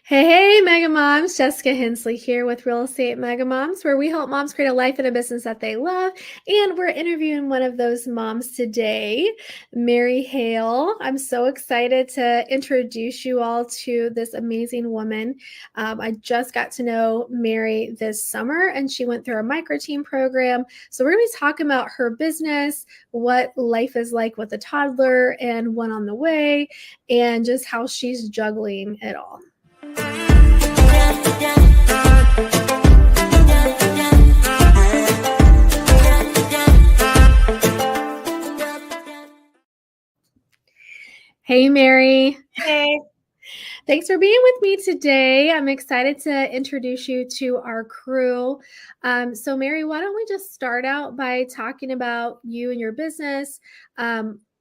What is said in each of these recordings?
Hey, Mega Moms, Jessica Hensley here with Real Estate Mega Moms, where we help moms create a life and a business that they love. And we're interviewing one of those moms today, Mary Hale. I'm so excited to introduce you all to this amazing woman. I just got to know Mary this summer, and she went through a micro team program. So we're going to be talking about her business, what life is like with a toddler and one on the way, and just how she's juggling it all. Hey, Mary. Hey. Thanks for being with me today. I'm excited to introduce you to our crew. So, Mary, why don't we just start out by talking about you and your business?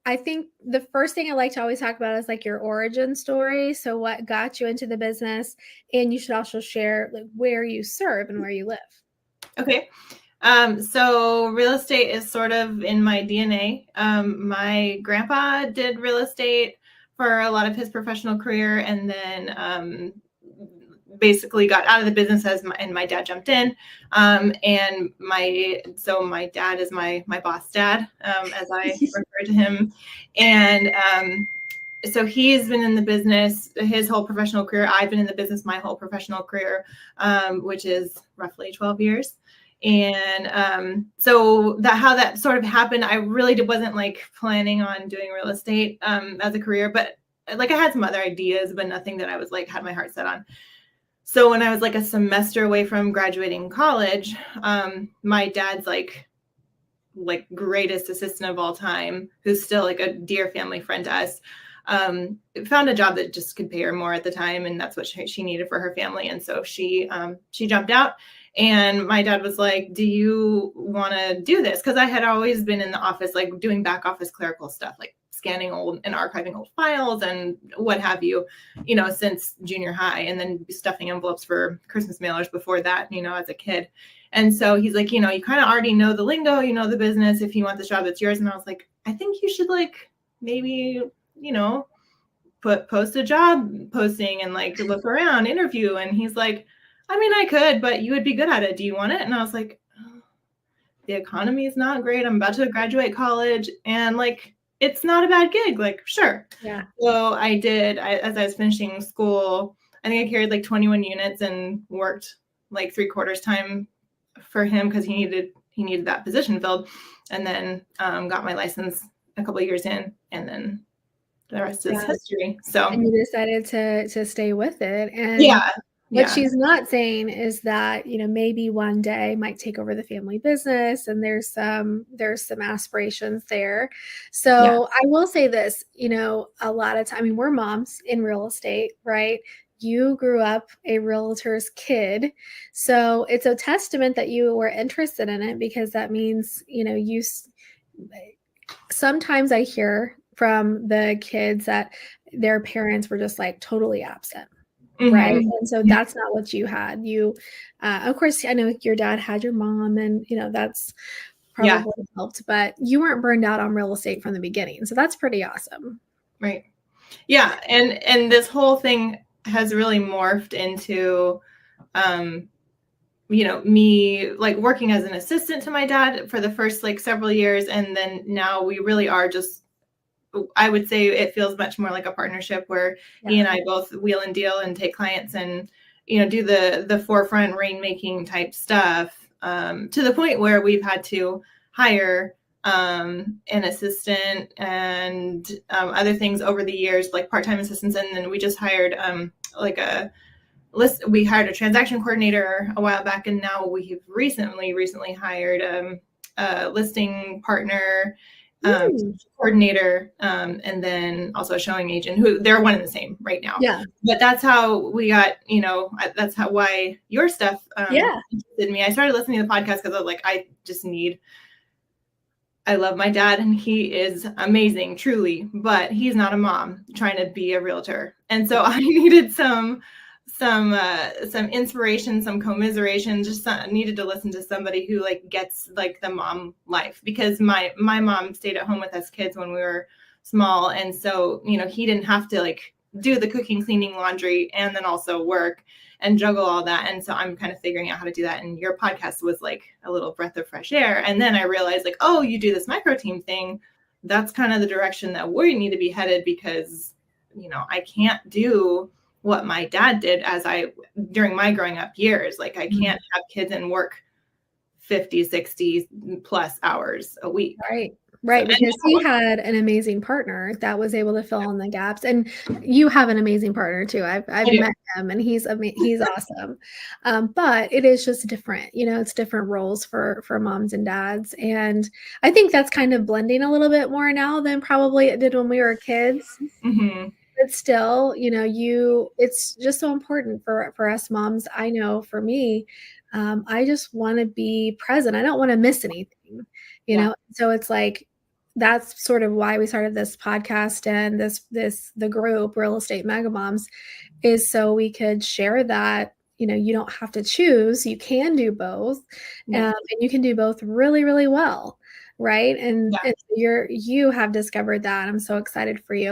I think the first thing I like to always talk about is like your origin story. So, what got you into the business? And you should also share like where you serve and where you live. Okay. So real estate is sort of in my DNA. My grandpa did real estate for a lot of his professional career, and then basically got out of the business and my dad jumped in. And my dad is my boss dad, as I refer to him. And so he's been in the business his whole professional career. I've been in the business my whole professional career, which is roughly 12 years. And so how that sort of happened, I really wasn't like planning on doing real estate as a career, but like I had some other ideas, but nothing that I was like had my heart set on. So when I was like a semester away from graduating college, my dad's like greatest assistant of all time, who's still like a dear family friend to us, found a job that just could pay her more at the time, and that's what she needed for her family. And so she jumped out. And my dad was like, do you want to do this? Because I had always been in the office, like doing back office clerical stuff, like scanning old and archiving old files and what have you, since junior high, and then stuffing envelopes for Christmas mailers before that, as a kid. And so he's like, you kind of already know the lingo, the business. If you want this job, it's yours. And I was like, I think you should like maybe, post a job posting and like look around, interview. And he's like, I mean, I could, but you would be good at it. Do you want it? And I was like, oh, the economy is not great. I'm about to graduate college, and like, it's not a bad gig. Like, sure. Yeah. So I did, as I was finishing school, I think I carried like 21 units and worked like 3/4 time for him because he needed that position filled. And then got my license a couple of years in, and then the rest is history. So and you decided to stay with it. And what she's not saying is that, maybe one day might take over the family business, and there's some aspirations there. So I will say this, a lot of time, we're moms in real estate, right? You grew up a realtor's kid. So it's a testament that you were interested in it, because that means, sometimes I hear from the kids that their parents were just like totally absent. Mm-hmm. Right. And so that's not what you had. You, of course, I know your dad had your mom, and, that's probably helped, but you weren't burned out on real estate from the beginning. So that's pretty awesome. Right. Yeah. And this whole thing has really morphed into, me like working as an assistant to my dad for the first like several years. And then now we really are just, I would say it feels much more like a partnership where he and I both wheel and deal and take clients and, do the forefront rainmaking type stuff, to the point where we've had to hire an assistant and other things over the years, like part-time assistants. And then we just hired we hired a transaction coordinator a while back, and now we've recently hired a listing partner, coordinator, and then also a showing agent, who they're one and the same right now. Yeah. But that's how we got, that's why your stuff interested me. I started listening to the podcast because I was like, I love my dad, and he is amazing, truly, but he's not a mom trying to be a realtor. And so I needed some inspiration, some commiseration, needed to listen to somebody who like gets like the mom life, because my mom stayed at home with us kids when we were small. And so, he didn't have to like do the cooking, cleaning, laundry, and then also work and juggle all that. And so I'm kind of figuring out how to do that. And your podcast was like a little breath of fresh air. And then I realized like, oh, you do this micro team thing. That's kind of the direction that we need to be headed, because, you know, I can't do what my dad did during my growing up years. Like I can't have kids and work 50, 60 plus hours a week. Right. Because he had an amazing partner that was able to fill in the gaps, and you have an amazing partner too. I've met him, and he's awesome. But it is just different, you know, it's different roles for moms and dads. And I think that's kind of blending a little bit more now than probably it did when we were kids. Mm-hmm. But still, you know, it's just so important for us moms. I know for me, I just want to be present. I don't want to miss anything, you know? So it's like, that's sort of why we started this podcast and the group Real Estate Mega Moms, is so we could share that, you know, you don't have to choose, you can do both. And you can do both really, really well. Right. And you have discovered that. I'm so excited for you.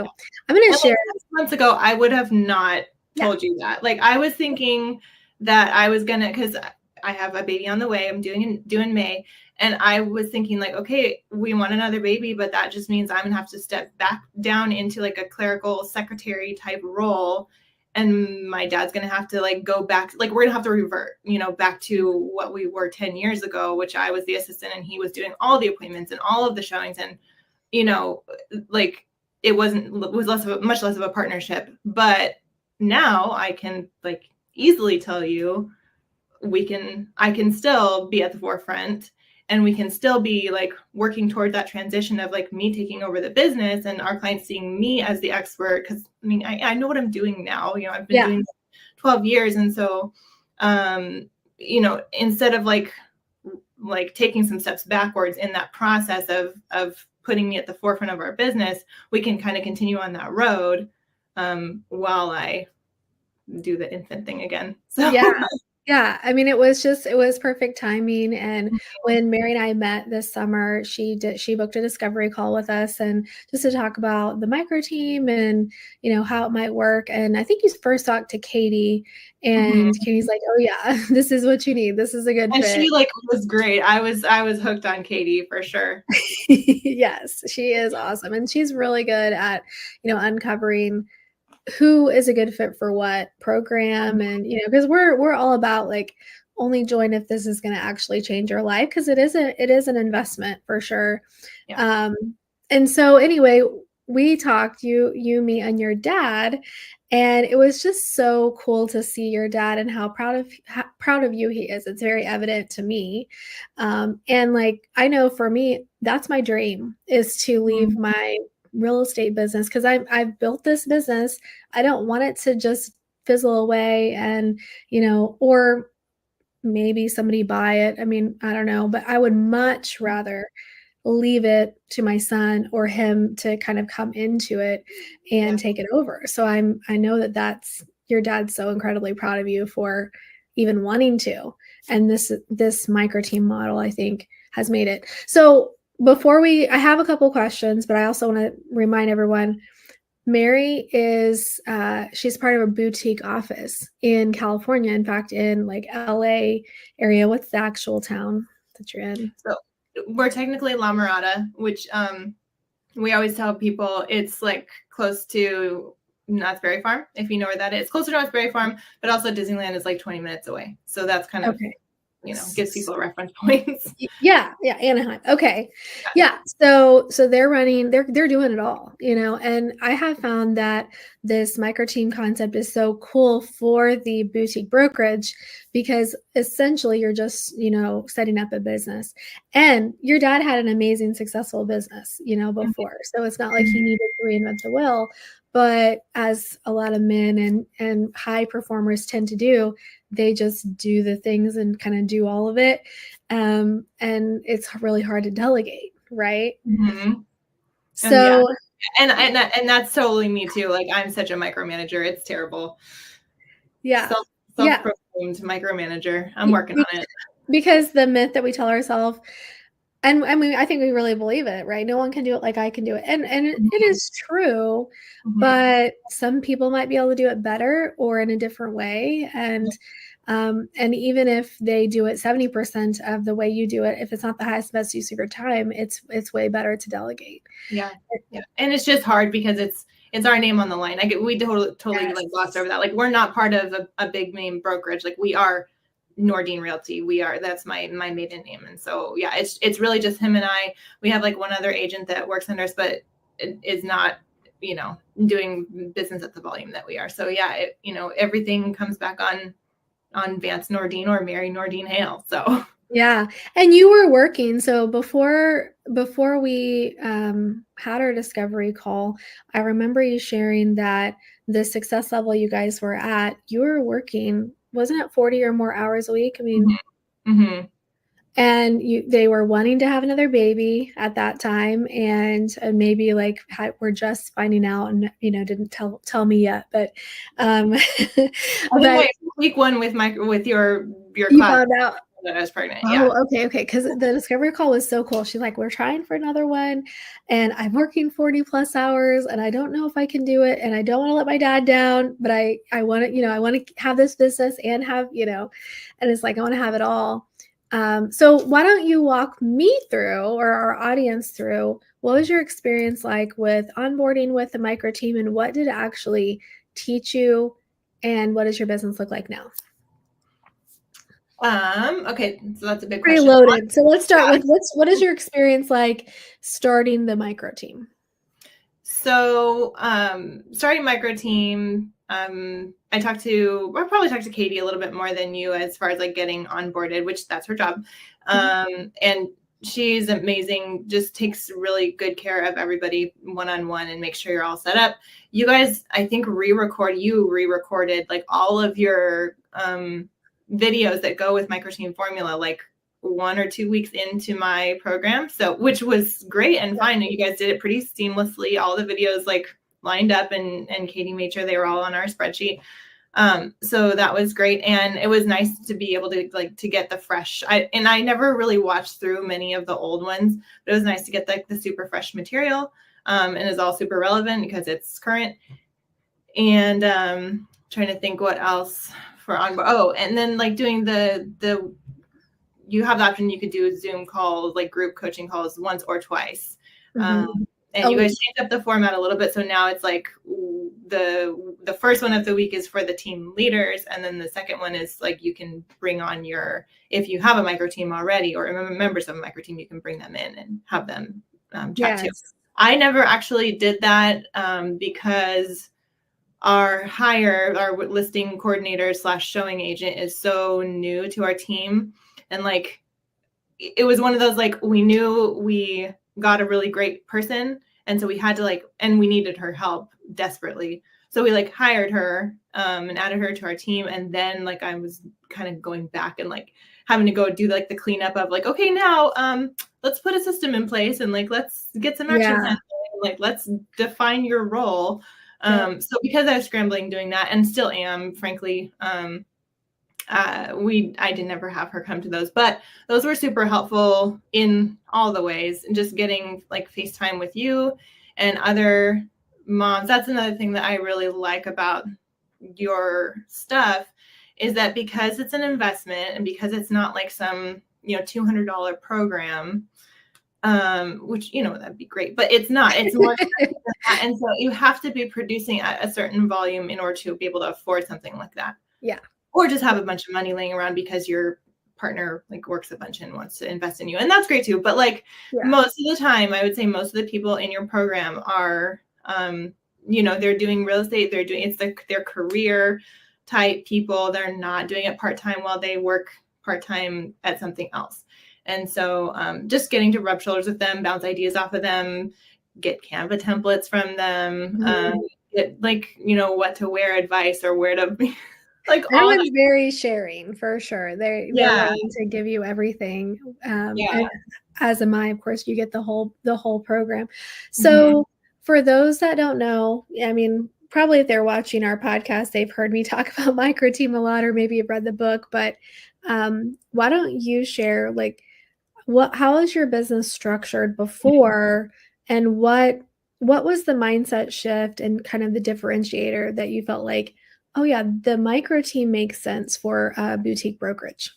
I'm going to share. 6 months ago, I would have not told you that. Like I was thinking that I was going to, because I have a baby on the way, I'm doing May. And I was thinking like, okay, we want another baby, but that just means I'm gonna have to step back down into like a clerical secretary type role. And my dad's gonna have to like go back, like we're gonna have to revert, you know, back to what we were 10 years ago, which I was the assistant and he was doing all the appointments and all of the showings. And, you know, like it was much less of a partnership. But now I can like easily tell you, I can still be at the forefront, and we can still be like working toward that transition of like me taking over the business and our clients seeing me as the expert. Cause I mean, I know what I'm doing now, you know, I've been doing this 12 years. And so, you know, instead of like taking some steps backwards in that process of putting me at the forefront of our business, we can kind of continue on that road, while I do the infant thing again. So yeah, I mean, it was perfect timing. And when Mary and I met this summer, she booked a discovery call with us, and just to talk about the micro team and, you know, how it might work. And I think you first talked to Katie, and Katie's like, oh yeah, this is what you need. This is a good fit. And she like was great. I was hooked on Katie for sure. Yes, she is awesome. And she's really good at, you know, uncovering who is a good fit for what program. And, you know, because we're all about like only join if this is going to actually change your life, because it is an investment for sure. And so anyway, we talked, you, me, and your dad, and it was just so cool to see your dad and how proud of you he is. It's very evident to me. And like, I know for me, that's my dream, is to leave my real estate business, because I've built this business. I don't want it to just fizzle away and, you know, or maybe somebody buy it. I mean, I don't know, but I would much rather leave it to my son or him to kind of come into it and take it over. So I know that your dad's so incredibly proud of you for even wanting to. And this micro team model, I think, has made it. So I have a couple questions, but I also want to remind everyone, Mary is, she's part of a boutique office in California. In fact, in like LA area. What's the actual town that you're in? So we're technically La Mirada, which we always tell people it's like close to Knott's Berry Farm, if you know where that is. It's closer to Knott's Berry Farm, but also Disneyland is like 20 minutes away. So that's kind of you know, gives people reference points. Yeah. Anaheim. Okay. Yeah. So they're doing it all, you know, and I have found that this micro team concept is so cool for the boutique brokerage, because essentially you're just, you know, setting up a business, and your dad had an amazing, successful business, you know, before. So it's not like he needed to reinvent the wheel, but as a lot of men and high performers tend to do, they just do the things and kind of do all of it. And it's really hard to delegate. Right. So, and that's totally me too. Like I'm such a micromanager. It's terrible. Yeah. Self-proclaimed micromanager. I'm working on it. Because the myth that we tell ourselves, And I mean, I think we really believe it, right? No one can do it like I can do it. And it Mhm. is true, Mhm. but some people might be able to do it better or in a different way. And even if they do it 70% of the way you do it, if it's not the highest best use of your time, it's way better to delegate. Yeah. Yeah. And it's just hard because it's our name on the line. We totally like glossed over Yes. that. Like we're not part of a big name brokerage. Like we are Nordine Realty. That's my maiden name. And so yeah, it's really just him and I. We have like one other agent that works under us, but it is not, doing business at the volume that we are. So yeah, everything comes back on Vance Nordine or Mary Nordine Hale. So Yeah. And you were working. So before we had our discovery call, I remember you sharing that the success level you guys were at, you were working, wasn't it 40 or more hours a week? I mean, mm-hmm. and they were wanting to have another baby at that time, and maybe like we're just finding out, and didn't tell me yet, but I think but my week one with your you class found out. that I was pregnant. Yeah. Oh, okay, okay. Because the discovery call was so cool. She's like, "We're trying for another one, and I'm working 40 plus hours, and I don't know if I can do it, and I don't want to let my dad down, but I want to, I want to have this business and have, and it's like I want to have it all." So why don't you walk me through, or our audience through, what was your experience like with onboarding with the micro team, and what did it actually teach you, and what does your business look like now? Okay, so that's a big Pretty question. loaded. So let's start Yeah. with what is your experience like starting the micro team? So, starting micro team, I probably talked to Katie a little bit more than you as far as like getting onboarded, which that's her job. Mhm. And she's amazing, just takes really good care of everybody one-on-one and make sure you're all set up. You guys, I think re-recorded like all of your videos that go with micro team formula, like 1 or 2 weeks into my program. So, which was great and fine. You guys did it pretty seamlessly. All the videos like lined up and Katie made sure they were all on our spreadsheet. So that was great. And it was nice to be able to get the fresh, and I never really watched through many of the old ones, but it was nice to get the super fresh material. And it's all super relevant because it's current. And trying to think what else for onboard. Oh, and then like doing the you have the option, you could do Zoom calls, like group coaching calls once or twice. Mhm. And you Oh, guys changed up the format a little bit. So now it's like the first one of the week is for the team leaders. And then the second one is like you can bring on if you have a micro team already or members of a micro team, you can bring them in and have them chat too. yes. I never actually did that because our listing coordinator / showing agent is so new to our team. And like, it was one of those, like, we knew we got a really great person. And so we had to and we needed her help desperately. So we hired her and added her to our team. And then I was kind of going back and having to go do the cleanup of okay, now let's put a system in place and let's get some action Yeah. plans. Let's define your role. Yep. So because I was scrambling doing that and still am, frankly, I did never have her come to those, but those were super helpful in all the ways, and just getting FaceTime with you and other moms. That's another thing that I really like about your stuff, is that because it's an investment and because it's not some $200 program, which that'd be great, but it's not. It's more than that. And so you have to be producing at a certain volume in order to be able to afford something like that. Yeah. Or just have a bunch of money laying around because your partner works a bunch and wants to invest in you, and that's great too. But Yeah. most of the time, I would say most of the people in your program are they're doing real estate, it's their career type people. They're not doing it part-time while they work part-time at something else. And so just getting to rub shoulders with them, bounce ideas off of them, get Canva templates from them, get what to wear advice, or where to all Everyone's very sharing for sure. They're yeah. ready to give you everything. Yeah. And as am I, of course, you get the whole program. Mhm. So for those that don't know, I mean, probably if they're watching our podcast, they've heard me talk about micro team a lot, or maybe you've read the book. But why don't you share how was your business structured before, and what was the mindset shift and kind of the differentiator that you felt like, oh yeah, the micro team makes sense for boutique brokerage?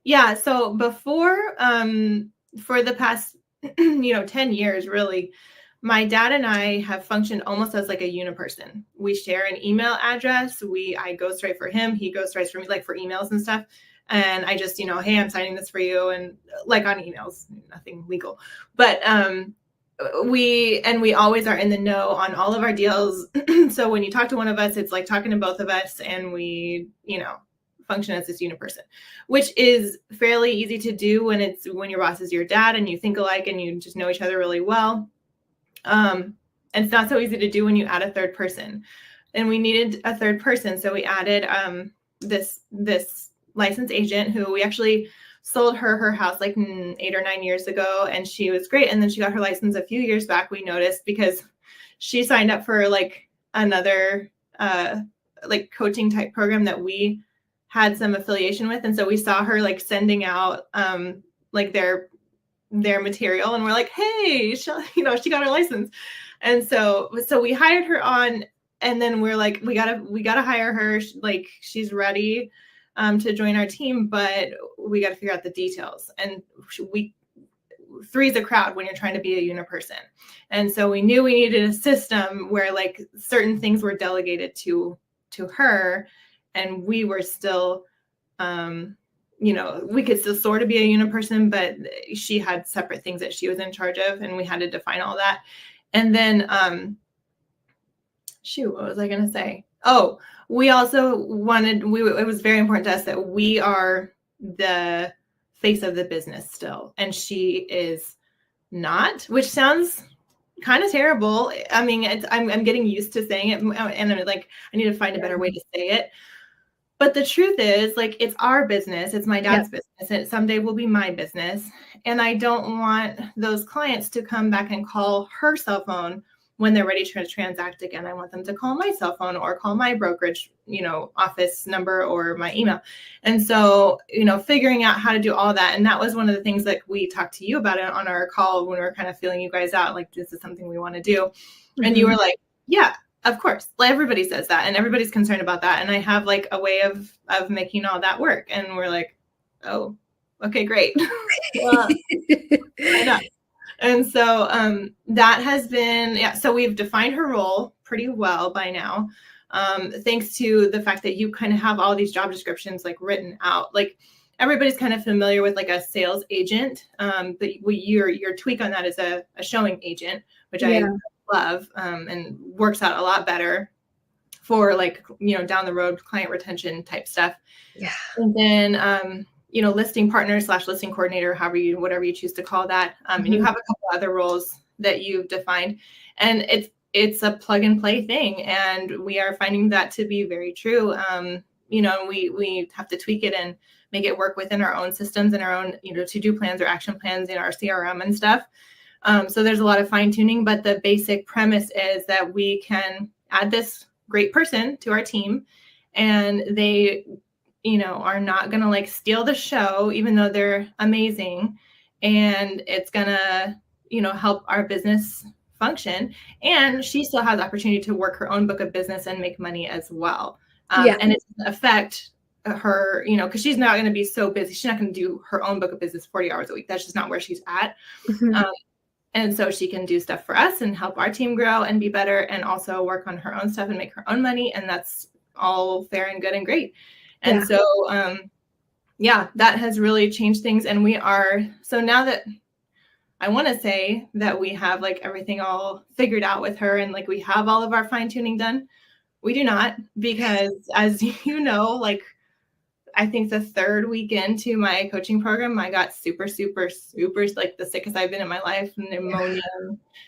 Yeah. So before, for the past, 10 years, really, my dad and I have functioned almost as like a uniperson. We share an email address. I go straight for him. He goes straight for me, like for emails and stuff. And I just, hey, I'm signing this for you. And like on emails, nothing legal, but, we always are in the know on all of our deals. So when you talk to one of us, it's like talking to both of us, and we, function as this uniperson, which is fairly easy to do when your boss is your dad and you think alike and you just know each other really well. And it's not so easy to do when you add a third person. And we needed a third person, so we added this licensed agent who we actually sold her house like 8 or 9 years ago, and she was great. And then she got her license a few years back, we noticed, because she signed up for like another like coaching type program that we had some affiliation with. And so we saw her like sending out like their material, and we're like, hey, she got her license. And so we hired her on, and then we're like, we gotta hire her. Like, she's ready to join our team, but we got to figure out the details. And three's a crowd when you're trying to be a uniperson. And so we knew we needed a system where like certain things were delegated to her, and we were still, we could still sort of be a uniperson, but she had separate things that she was in charge of, and we had to define all that. And then, what was I going to say? Oh, we also it was very important to us that we are the face of the business still, and she is not, which sounds kind of terrible. I mean, I'm getting used to saying it, and I'm like, I need to find a better way to say it. But the truth is, like, it's our business. It's my dad's business, and someday will be my business. And I don't want those clients to come back and call her cell phone when they're ready to transact again. I want them to call my cell phone or call my brokerage, office number or my email. And so, figuring out how to do all that. And that was one of the things that we talked to you about it on our call when we were kind of feeling you guys out, like, this is something we want to do. Mm-hmm. And you were like, yeah, of course. Like, everybody says that, and everybody's concerned about that. And I have like a way of making all that work. And we're like, oh, okay, great. Why not? And so that has been, so we've defined her role pretty well by now, thanks to the fact that you kind of have all these job descriptions like written out. Like, everybody's kind of familiar with like a sales agent, but your tweak on that is a showing agent, which I love, and works out a lot better for like, down the road client retention type stuff. Yeah. And then, listing partner / listing coordinator, whatever you choose to call that. And you have a couple other roles that you've defined, and it's a plug and play thing. And we are finding that to be very true. We have to tweak it and make it work within our own systems and our own, to-do plans or action plans in our CRM and stuff. So there's a lot of fine tuning, but the basic premise is that we can add this great person to our team, and they, are not going to like steal the show, even though they're amazing. And it's going to, help our business function. And she still has the opportunity to work her own book of business and make money as well. And it doesn't affect her, because she's not going to be so busy. She's not going to do her own book of business 40 hours a week. That's just not where she's at. Mm-hmm. And so she can do stuff for us and help our team grow and be better, and also work on her own stuff and make her own money. And that's all fair and good and great. And so, that has really changed things. And so now that I want to say that we have like everything all figured out with her, and like we have all of our fine tuning done, we do not, because as you know, like, I think the third week into my coaching program, I got super, super, super, like the sickest I've been in my life, pneumonia,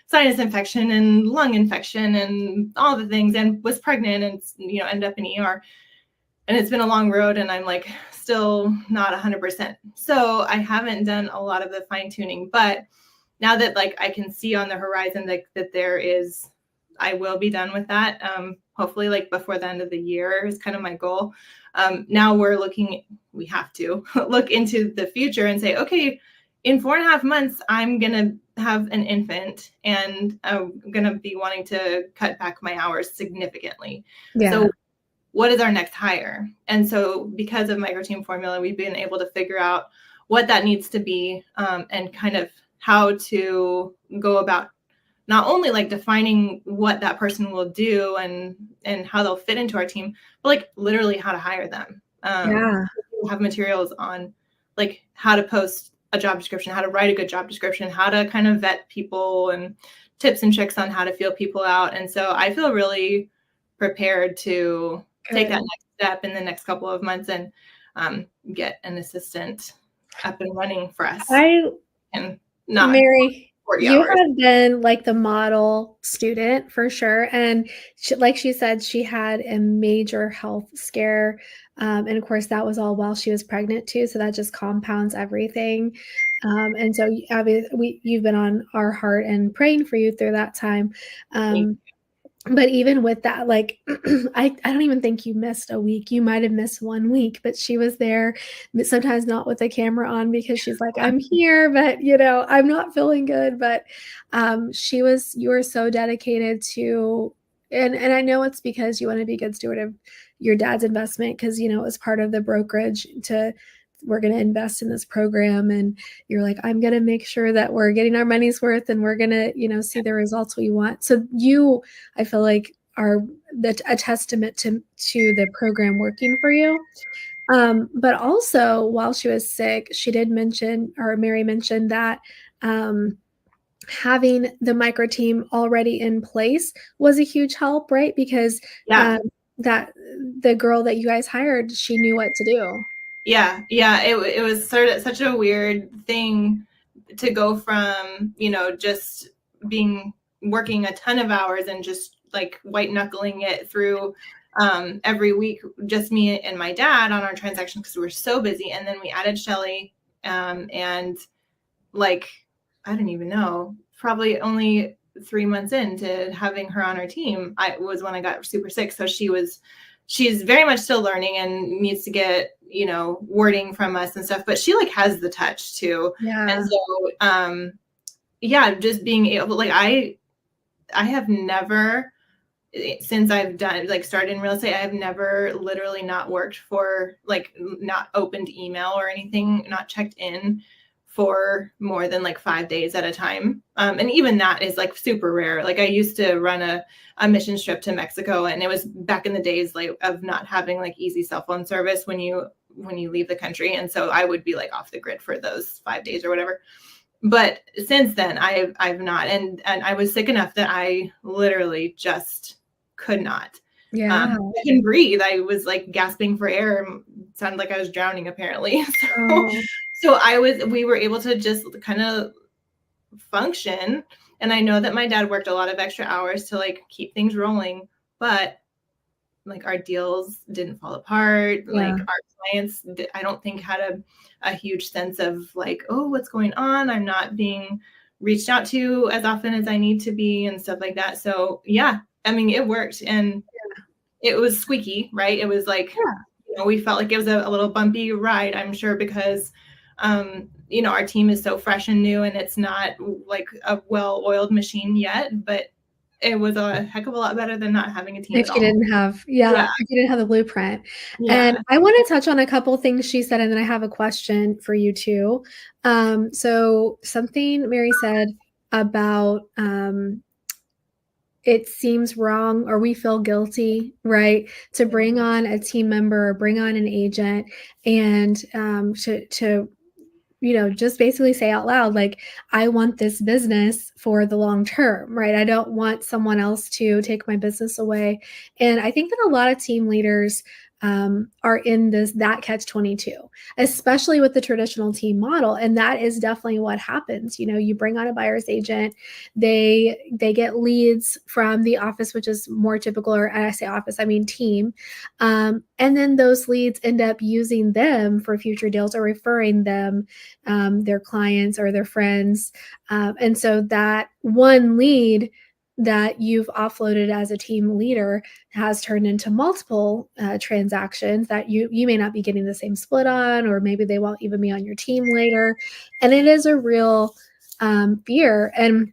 sinus infection, and lung infection, and all the things, and was pregnant, and, ended up in ER. And it's been a long road, and I'm like still not 100%. So I haven't done a lot of the fine tuning, but now that like I can see on the horizon that there is, I will be done with that. Hopefully like before the end of the year is kind of my goal. Now we have to look into the future and say, okay, in 4.5 months, I'm going to have an infant and I'm going to be wanting to cut back my hours significantly. Yeah. So what is our next hire? And so because of micro team formula, we've been able to figure out what that needs to be, and kind of how to go about not only like defining what that person will do and how they'll fit into our team, but like literally how to hire them. Yeah. We'll have materials on like how to post a job description, how to write a good job description, how to kind of vet people, and tips and tricks on how to feel people out. And so I feel really prepared to take that next step in the next couple of months and get an assistant up and running for us. And not Mary, 40 you hours. have been like the model student for sure. And like she said, she had a major health scare. And of course, that was all while she was pregnant too. So that just compounds everything. And so you've been on our heart and praying for you through that time. But even with that, like, I don't even think you missed a week. You might have missed 1 week, but she was there, but sometimes not with the camera on because she's like, I'm here, but I'm not feeling good. But you were so dedicated to, and I know it's because you want to be a good steward of your dad's investment because, it was part of the brokerage we're going to invest in this program. And you're like, I'm going to make sure that we're getting our money's worth and we're going to, see the results we want. So I feel like are a testament to the program working for you. But also while she was sick, she did mention, or Mary mentioned that, having the micro team already in place was a huge help, right? Because that the girl that you guys hired, she knew what to do. Yeah. It was sort of such a weird thing to go from, just working a ton of hours and just like white knuckling it through every week, just me and my dad on our transactions because we were so busy. And then we added Shelly, and like, I don't even know, probably only 3 months into having her on our team, was when I got super sick. So she's very much still learning and needs to get, wording from us and stuff, but she like has the touch too. Yeah. And so, just being able, like, I have never, since I've started in real estate, I have never literally not worked for, like, not opened email or anything, not checked in for more than like 5 days at a time. And even that is like super rare. Like I used to run a mission trip to Mexico, and it was back in the days like of not having like easy cell phone service when you leave the country. And so I would be like off the grid for those 5 days or whatever. But since then I've not, and I was sick enough that I literally just could not. Yeah. I couldn't breathe. I was like gasping for air. It sounded like I was drowning apparently. So we were able to just kind of function. And I know that my dad worked a lot of extra hours to like keep things rolling, but like our deals didn't fall apart. Yeah. Like our clients, I don't think had a huge sense of like, oh, what's going on? I'm not being reached out to as often as I need to be and stuff like that. So yeah, I mean, it worked, and it was squeaky, right? It was like, we felt like it was a little bumpy ride, I'm sure, because our team is so fresh and new, and it's not like a well-oiled machine yet, but it was a heck of a lot better than not having a team if at you all. didn't have, if you didn't have the blueprint. And I want to touch on a couple things she said, and then I have a question for you too. So something Mary said about, it seems wrong, or we feel guilty, right, to bring on a team member or bring on an agent and to just basically say out loud, like, I want this business for the long term, right? I don't want someone else to take my business away. And I think that a lot of team leaders are in that catch-22, especially with the traditional team model. And that is definitely what happens. You bring on a buyer's agent, they get leads from the office, which is more typical, or I say office, I mean team. And then those leads end up using them for future deals or referring them their clients or their friends. And so that one lead that you've offloaded as a team leader has turned into multiple transactions that you may not be getting the same split on, or maybe they won't even be on your team later. And it is a real fear. And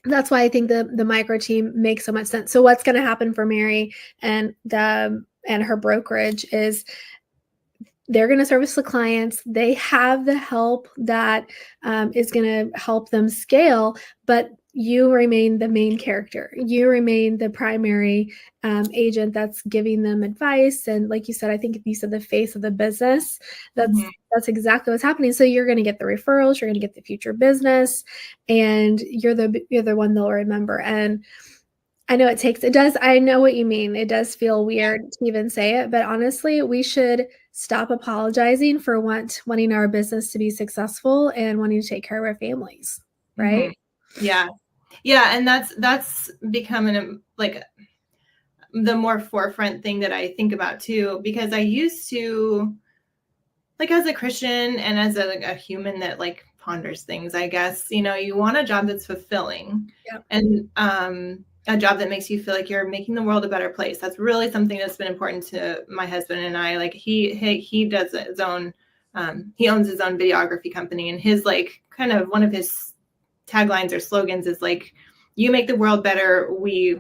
that's why I think the micro team makes so much sense. So what's going to happen for Mary and her brokerage is they're going to service the clients. They have the help that is going to help them scale, but you remain the main character. You remain the primary agent that's giving them advice. And like you said, I think you said the face of the business. That's exactly what's happening. So you're going to get the referrals, you're going to get the future business, and you're the one they'll remember. And I know I know what you mean. It does feel weird to even say it, but honestly, we should stop apologizing for wanting our business to be successful and wanting to take care of our families, right? Yeah. Yeah. And that's becoming like the more forefront thing that I think about too, because I used to, like, as a Christian and as a human that like ponders things, I guess, you want a job that's fulfilling. Yep. And a job that makes you feel like you're making the world a better place. That's really something that's been important to my husband and I. Like he does his own, he owns his own videography company, and his like kind of one of his taglines or slogans is like, you make the world better, we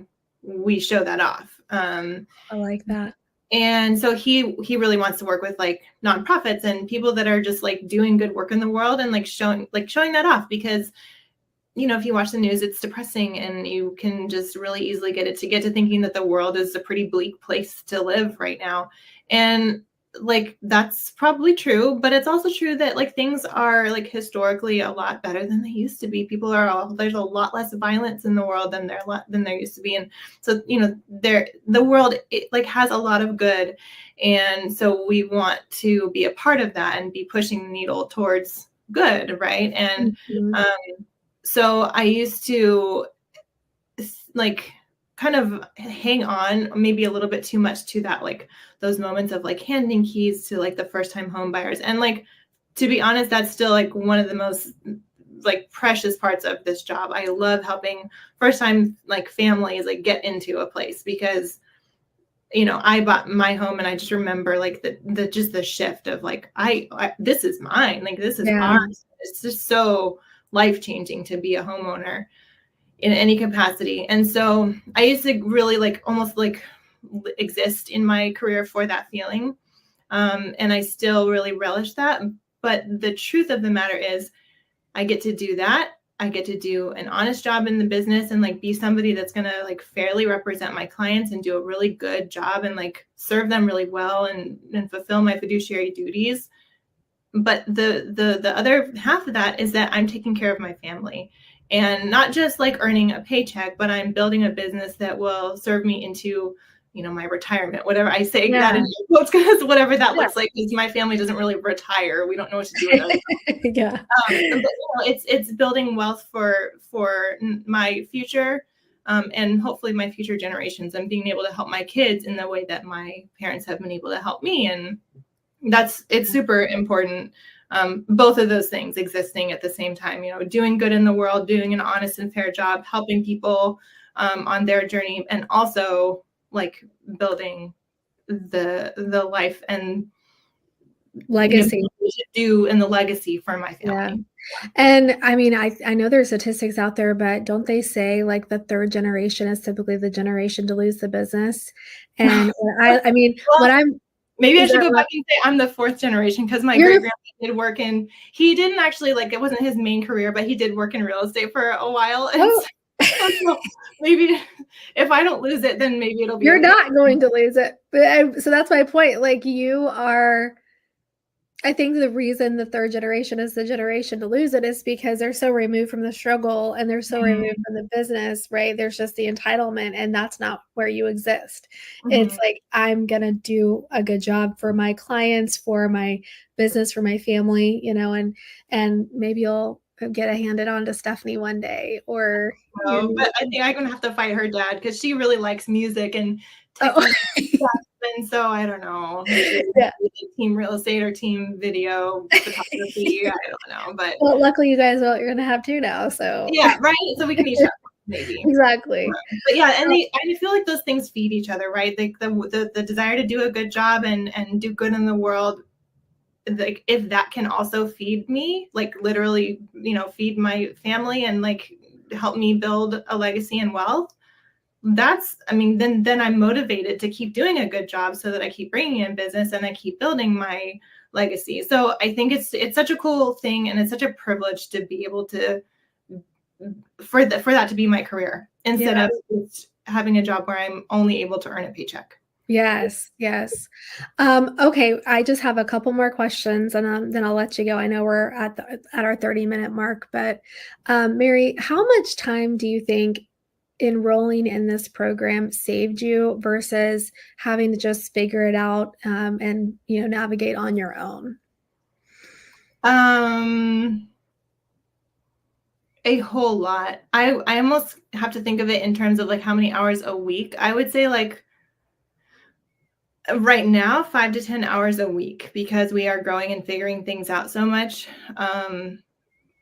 show that off. I like that. And so he really wants to work with like nonprofits and people that are just like doing good work in the world and like showing that off, because if you watch the news, it's depressing, and you can just really easily get to thinking that the world is a pretty bleak place to live right now. And like, that's probably true, but it's also true that like things are like historically a lot better than they used to be. There's a lot less violence in the world than there used to be. And so, the world like has a lot of good. And so we want to be a part of that and be pushing the needle towards good. Right. And, so I used to like kind of hang on maybe a little bit too much to that, like those moments of like handing keys to like the first time home buyers. And like, to be honest, that's still like one of the most like precious parts of this job. I love helping first time like families like get into a place, because I bought my home and I just remember like the shift of like, I this is mine, like this is ours. It's just so life-changing to be a homeowner in any capacity. And so I used to really like almost like exist in my career for that feeling. And I still really relish that. But the truth of the matter is I get to do that. I get to do an honest job in the business and like be somebody that's going to like fairly represent my clients and do a really good job and like serve them really well and fulfill my fiduciary duties. But the other half of that is that I'm taking care of my family, and not just like earning a paycheck, but I'm building a business that will serve me into, my retirement, whatever I say that in quotes, because whatever that looks like, because my family doesn't really retire. We don't know what to do with us. But, it's building wealth for my future, and hopefully my future generations, and being able to help my kids in the way that my parents have been able to help me. And it's super important. Both of those things existing at the same time, doing good in the world, doing an honest and fair job, helping people on their journey, and also like building the life and legacy and the legacy for my family. Yeah. And I mean, I know there's statistics out there, but don't they say like the third generation is typically the generation to lose the business? And I mean, maybe I should go back and say I'm the fourth generation, because my great grandpa did work he didn't actually, like, it wasn't his main career, but he did work in real estate for a while. And so maybe if I don't lose it, then maybe it'll be. You're not going to lose it. But so that's my point. Like, you are. I think the reason the third generation is the generation to lose it is because they're so removed from the struggle and they're so removed from the business, right? There's just the entitlement, and that's not where you exist. It's like, I'm going to do a good job for my clients, for my business, for my family, and maybe you'll get a handed on to Stephanie one day, or. But I think I'm going to have to fight her dad, because she really likes music and and so I don't know. Team real estate or team video photography. I don't know, but luckily you guys know what you're gonna have too now. So yeah, right. So we can each maybe. Exactly. But yeah, and I feel like those things feed each other, right? Like the desire to do a good job and do good in the world, like if that can also feed me, like literally, feed my family and like help me build a legacy and wealth, then I'm motivated to keep doing a good job so that I keep bringing in business and I keep building my legacy. So I think it's such a cool thing, and it's such a privilege to be able to for that to be my career instead of just having a job where I'm only able to earn a paycheck. Yes, yes. Okay, I just have a couple more questions, and then I'll let you go. I know we're at our 30-minute mark, but Mary, how much time do you think enrolling in this program saved you versus having to just figure it out and navigate on your own? A whole lot. I almost have to think of it in terms of like how many hours a week. I would say like right now 5 to 10 hours a week, because we are growing and figuring things out so much.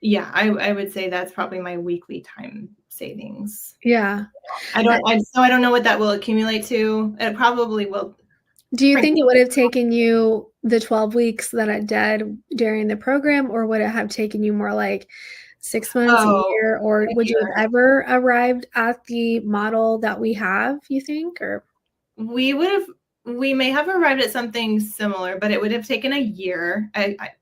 Yeah, I would say that's probably my weekly time savings. Yeah. I don't know what that will accumulate to. It probably will. Do you think it would have taken you the 12 weeks that it did during the program, or would it have taken you more like 6 months, a year, or would you have ever arrived at the model that we have, you think? Or we may have arrived at something similar, but it would have taken a year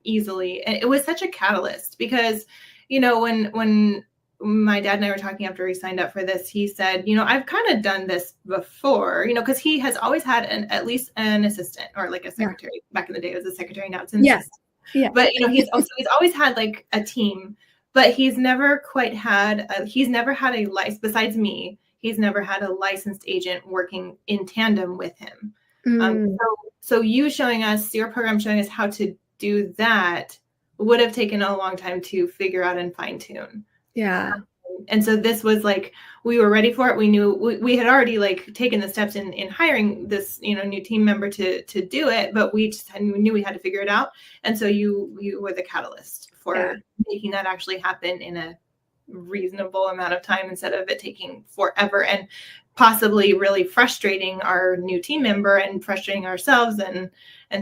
easily. And it was such a catalyst because, when my dad and I were talking after he signed up for this, he said, I've kind of done this before, because he has always had at least an assistant or like a secretary. Yeah. Back in the day, it was a secretary. Now it's an assistant. Yeah. But, he's always had like a team, but he's never quite had, he's never had a license besides me. He's never had a licensed agent working in tandem with him. So you showing us, your program showing us how to do that would have taken a long time to figure out and fine tune. Yeah. And so this was like, we were ready for it. We knew we had already like taken the steps in hiring this, new team member to do it, but we knew we had to figure it out. And so you were the catalyst for making that actually happen in a reasonable amount of time instead of it taking forever and possibly really frustrating our new team member and frustrating ourselves and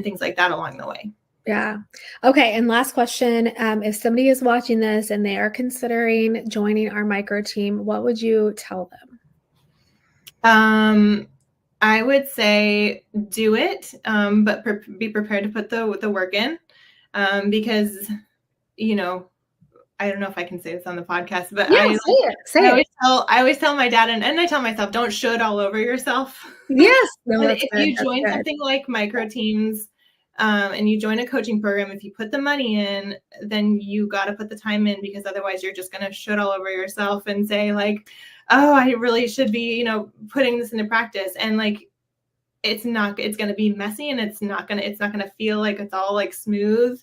things like that along the way. Yeah. Okay. And last question. If somebody is watching this and they are considering joining our micro team, what would you tell them? I would say do it, but be prepared to put the work in, because, I don't know if I can say this on the podcast, but say it. I always tell my dad and I tell myself, don't should all over yourself. Yes. No, if you join something like micro teams, and you join a coaching program, if you put the money in, then you got to put the time in, because otherwise you're just going to should all over yourself and say like, oh, I really should be, putting this into practice. And like, it's going to be messy, and it's not going to feel like it's all like smooth.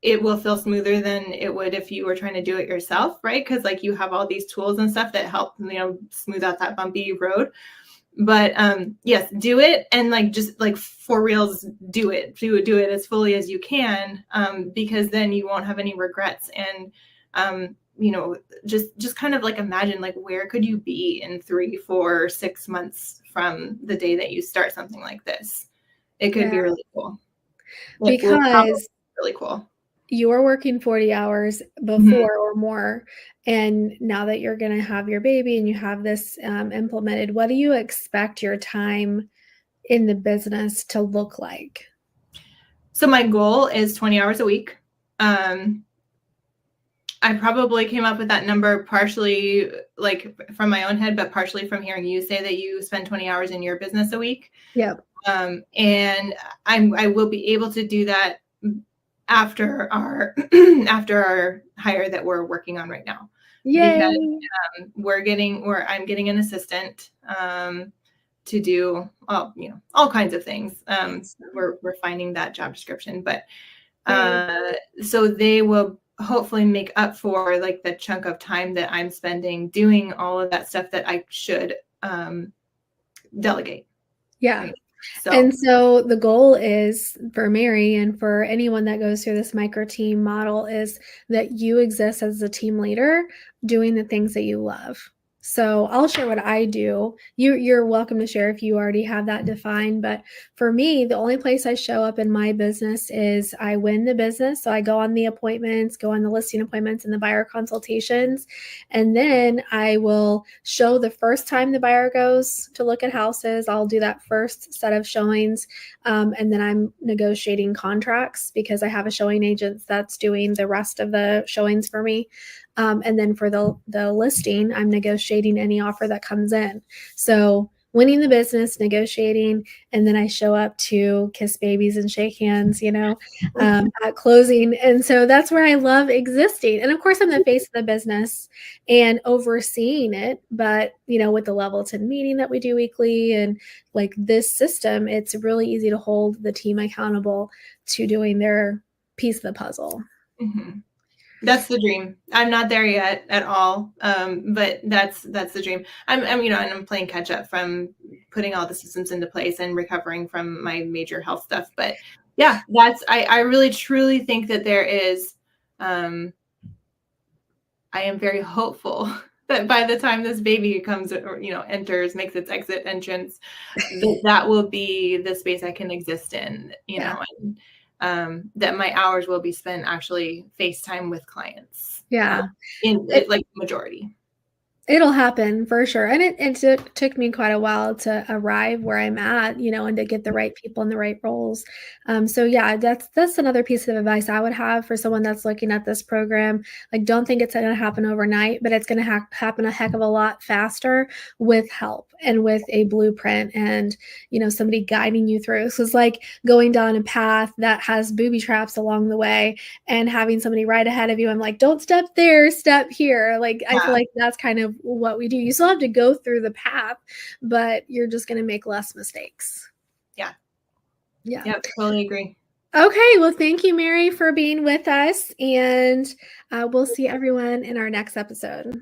It will feel smoother than it would if you were trying to do it yourself, right? Because like you have all these tools and stuff that help, smooth out that bumpy road. But yes, do it, and like just like for reals, do it as fully as you can, because then you won't have any regrets. And just kind of like imagine like where could you be in 3, 4, 6 months from the day that you start something like this. It could be really cool. Because really cool. You were working 40 hours before or more, and now that you're going to have your baby and you have this implemented, what do you expect your time in the business to look like? So my goal is 20 hours a week. I probably came up with that number partially like from my own head, but partially from hearing you say that you spend 20 hours in your business a week. Yep. And I will be able to do that after our hire that we're working on right now. Yay. Because I'm getting an assistant to do all kinds of things. We're finding that job description, but so they will hopefully make up for like the chunk of time that I'm spending doing all of that stuff that I should delegate. Yeah. Right? So, And so the goal is for Mary and for anyone that goes through this micro team model is that you exist as a team leader doing the things that you love. So I'll share what I do. You're welcome to share if you already have that defined. But for me, the only place I show up in my business is I win the business. So I go on the appointments, go on the listing appointments and the buyer consultations. And then I will show the first time the buyer goes to look at houses. I'll do that first set of showings. And then I'm negotiating contracts because I have a showing agent that's doing the rest of the showings for me. And then for the listing, I'm negotiating any offer that comes in. So winning the business, negotiating, and then I show up to kiss babies and shake hands, at closing. And so that's where I love existing. And of course, I'm the face of the business and overseeing it. But, with the level 10 meeting that we do weekly and like this system, it's really easy to hold the team accountable to doing their piece of the puzzle. mm-hmm. That's the dream. I'm not there yet at all. But that's the dream. I'm playing catch up from putting all the systems into place and recovering from my major health stuff. But yeah, I really truly think that there is, I am very hopeful that by the time this baby comes or, enters, makes its exit entrance, that will be the space I can exist in, and that my hours will be spent actually FaceTime with clients. Yeah. In like majority. It'll happen for sure. And it took me quite a while to arrive where I'm at, and to get the right people in the right roles. So yeah, that's another piece of advice I would have for someone that's looking at this program. Like, don't think it's going to happen overnight, but it's going to happen a heck of a lot faster with help and with a blueprint and, somebody guiding you through. So it's like going down a path that has booby traps along the way and having somebody right ahead of you. I'm like, don't step there, step here. Like, I feel like that's kind of what we do. You still have to go through the path, but you're just going to make less mistakes. Yeah. Yeah. Yep. Totally agree. Okay. Well, thank you, Mary, for being with us. And we'll see everyone in our next episode.